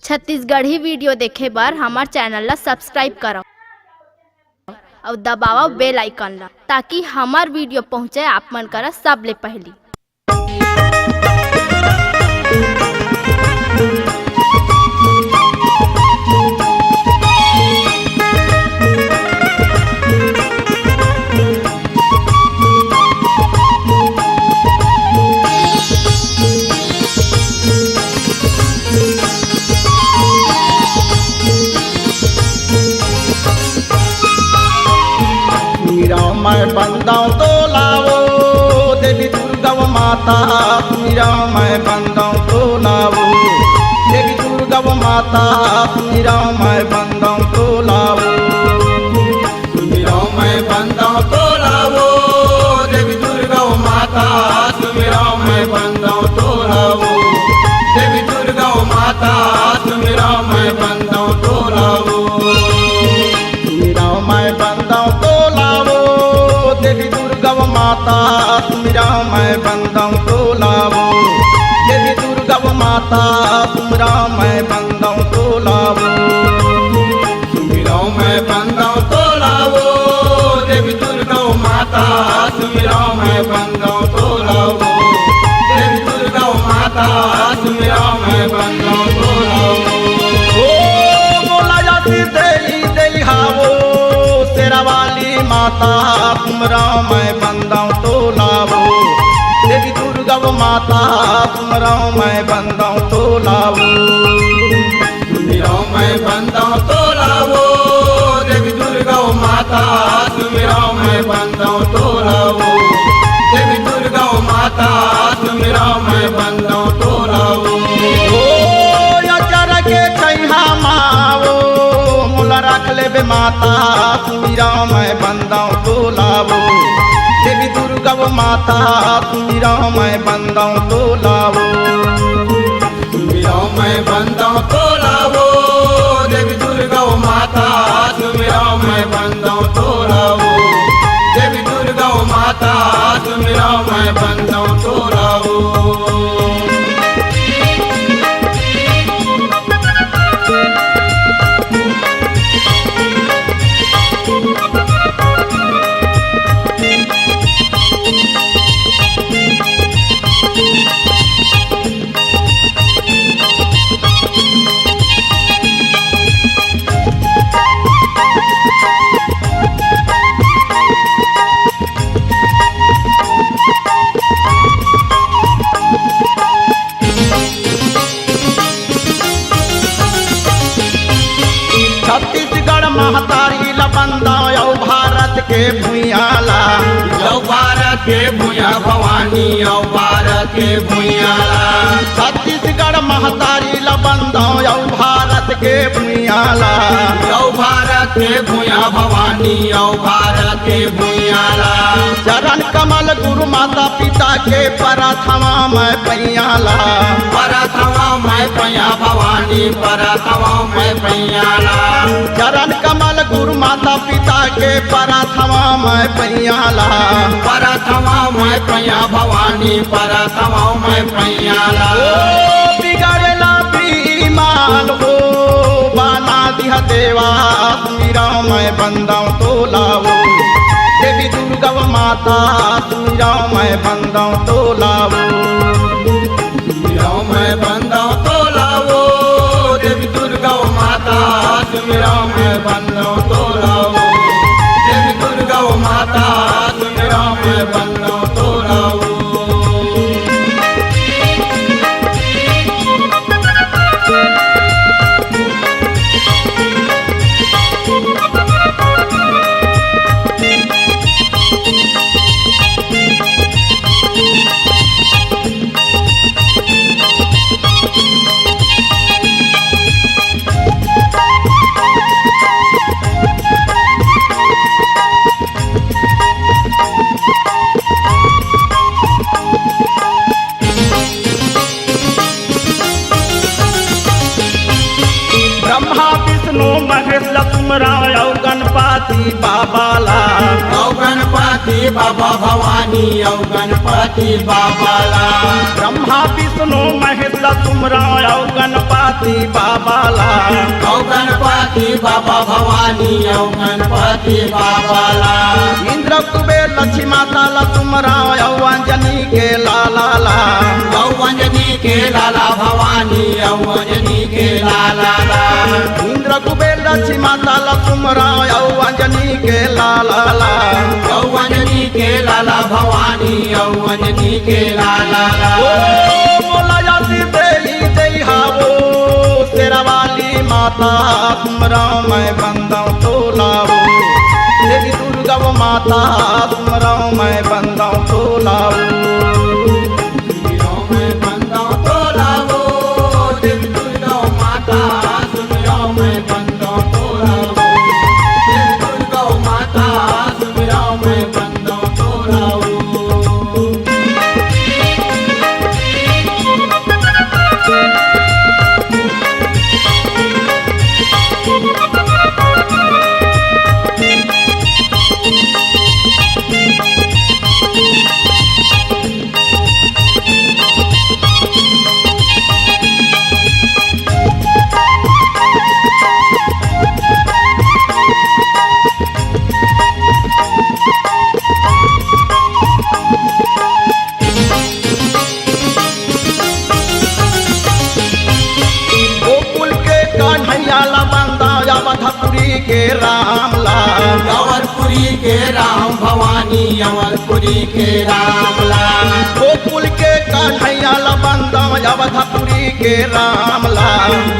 Chhattisgarhi video देखे बर हमार चैनल ला सब्सक्राइब करो और दबाओ बेल आइकन ला ताकि हमार वीडियो पहुँचे आप मन करा सबले पहली। मैं बंदाऊं तो लावो देवी दुर्गा माता। मीरा मैं बंदाऊं तो लावो देवी दुर्गा माता। मीरा मैं बंदाऊं तो लावो मीरा मैं बंदाऊं तो लावो देवी दुर्गा माता। मीरा मैं बंदाऊं तो लावो देवी दुर्गा माता। मीरा मैं बंदाऊं तो लावो मीरा मैं बंदाऊं तो देवी दुर्गा माता। तुमरा मैं बंदाऊं तो लावो देवी दुर्गा माता। तुमरा मैं बंदाऊं तो लावो तुमरा मैं बंदाऊं तो लावो देवी दुर्गा माता। तुमरा मैं बंदाऊं तो लावो देवी दुर्गा माता। तुमरा मैं बंदाऊं तो लावो ओ बोला जाती देली देली हावो तेरा वाली माता। तुमरा मैं बंदाऊं तो लावो देवी दुर्गा माता। तुमरा मैं बंदाऊं तो लावो तुमरा मैं बंदाऊं तो लावो देवी दुर्गा माता। तुमरा मैं बंदाऊं तो लावो देवी दुर्गा माता। तुमरा मैं बंदाऊं तो लावो ओ याचर के छैहा मावो मोला रख लेबे माता। तुमरा मैं बंदाऊं तो लावो देवी दुर्गा माता। तुमरा मैं बंदाऊं तो लावो तुमरा मैं बंदाऊं तो लावो देवी दुर्गा माता। तुमरा मैं बंदाऊं तो लावो देवी दुर्गा माता। तुमरा मैं बंदाऊं तो लावो छत्तीसगढ़ महतारी लबंदा यौ भारत के भुइयाला। यौ भारत के भुइया भवानी यौ भारत के भुइयाला। छत्तीसगढ़ महतारी लबंदा यौ भारत के भुइयाला। यौ भारत के भुइया भवानी यौ भारत के भुइयाला। चरण कमल गुरु माता पिता के परथवा मैं पैयाला। परथवा मैं पैया भवानी परथवा मैं पैयाला। चरण कमल गुरु माता पिता के परथवा मैं पैयाला। परथवा मैं पैया भवानी परथवा मैं पैयाला। ओ बिगड़ला बीमान हो बना दिया देवा। तुमरा मैं बंदाऊं तो लावो देवी दुर्गा माता। तुमरा मैं बंदाऊं तो लावो तुमरा मैं बंदाऊं तो लावो देवी दुर्गा माता। तुमरा मैं बंदाऊं तो लावो देवी दुर्गा माता। तुमरा मैं बंदाऊं तो लावो महेश लक्ष्मण और गणपति बाबाला। गणपति सरस्वती बाबा भवानी औ गणपति बाबा ला। ब्रह्मा विष्णु महेश तुमरा औ गणपति बाबा ला। औ गणपति बाबा भवानी औ गणपति बाबा ला। इंद्र कुबेर लक्ष्मी माता ला तुमरा औ अंजनी के लाला ला। औ अंजनी के लाला भवानी औ अंजनी के लाला ला। इंद्र कुबेर लक्ष्मी माता ला तुमरा औ अंजनी के लाला ला। औ अंजनी के लाला भवानी औ अंजनी के लाला ला। मोला जाती देई देई हावो तेरा वाली माता तुमरा मैं बंदा तो लावो। देवी दुर्गा वो माता तुमरा मैं बंदा तो लावो। मैं बंदा तो लावो देवी दुर्गा माता सुमिरो मैं बंदा तो लावो। देवी दुर्गा माता सुमिरो मैं बंदा तो लावो। गोकुल के कन्हैया ला बंदा अवधपुरी के राम ला। अवरपुरी के राम भवानी अवरपुरी के राम ला। गोकुल के कन्हैया ला बंदा अवधपुरी के राम ला।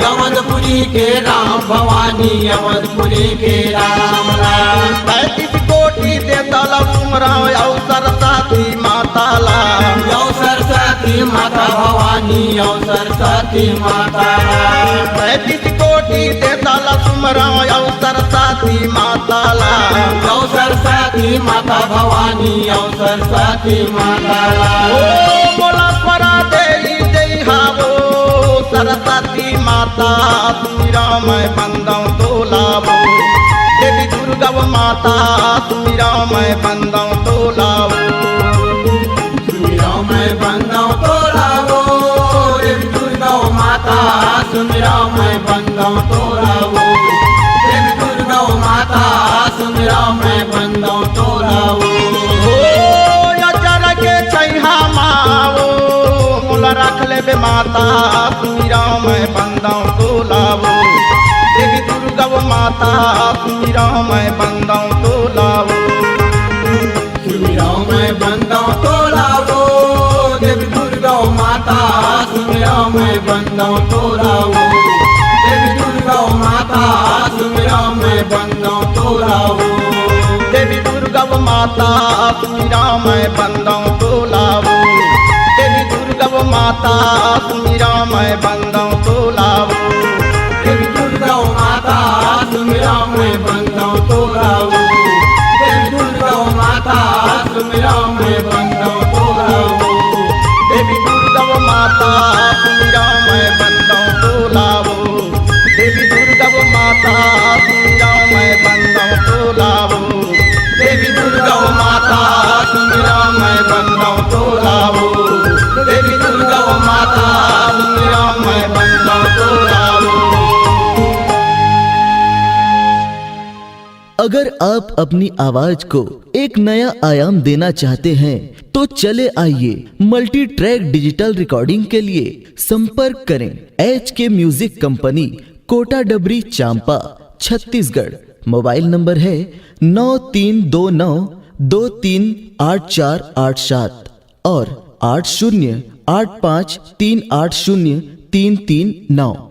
अवधपुरी के राम भवानी अवधपुरी के राम ला। 35 कोटि देता ला तुमरा औ सरस्वती माता ला। औ सरस्वती माता भवानी औ सरस्वती माता ला। 35 कोटि देता ला तुमरा औ सरस्वती माता ला। औ सरस्वती माता भवानी औ सरस्वती माता ला। ओ मोला स्वरा देई देई हावो सरस्वती माता तुमरा मैं बंदा तो लावो। देवी दुर्गा वो माता तुमरा मैं बंदा तो लावो। सुमिरो मैं बंदा तो लावो देवी दुर्गा माता सुमिरो मैं बंदा तो लावो। देवी दुर्गा माता सुमिरो मैं बंदा तो लावो। ओ अचर के छैहा मावो मोला रख लेबे माता तुमरा मैं बंदा तो लावो। देवी दुर्गा वो माता तुमरा मैं बंदा तो लावो। सुमिरो मैं बंदा तो लावो देवी दुर्गा माता सुमिरो मैं बंदा तो लावो। देवी दुर्गा माता सुमिरो मैं बंदा तो लावो। देवी दुर्गा वो माता तुमरा मैं बंदा तो लावो। देवी दुर्गा वो माता तुमरा मैं बंदा तो लावो। देवी दुर्गा माता सुमिरो मैं बंदा तो लावो। देवी दुर्गा माता सुमिरो मैं बंदा तो लावो। देवी दुर्गा वो माता तुमरा मैं बंदा तो लावो। देवी दुर्गा वो माता तुमरा मैं बंदा तो लावो। देवी दुर्गा वो माता तुमरा मैं बंदा तो लावो। देवी दुर्गा वो माता तुमरा मैं बंदा तो लावो। अगर आप अपनी आवाज को एक नया आयाम देना चाहते हैं तो चले आइए मल्टी ट्रैक डिजिटल रिकॉर्डिंग के लिए संपर्क करें HK म्यूजिक कंपनी, कोटा डबरी, चांपा, छत्तीसगढ़। मोबाइल नंबर है 9329238487 और 8085380339।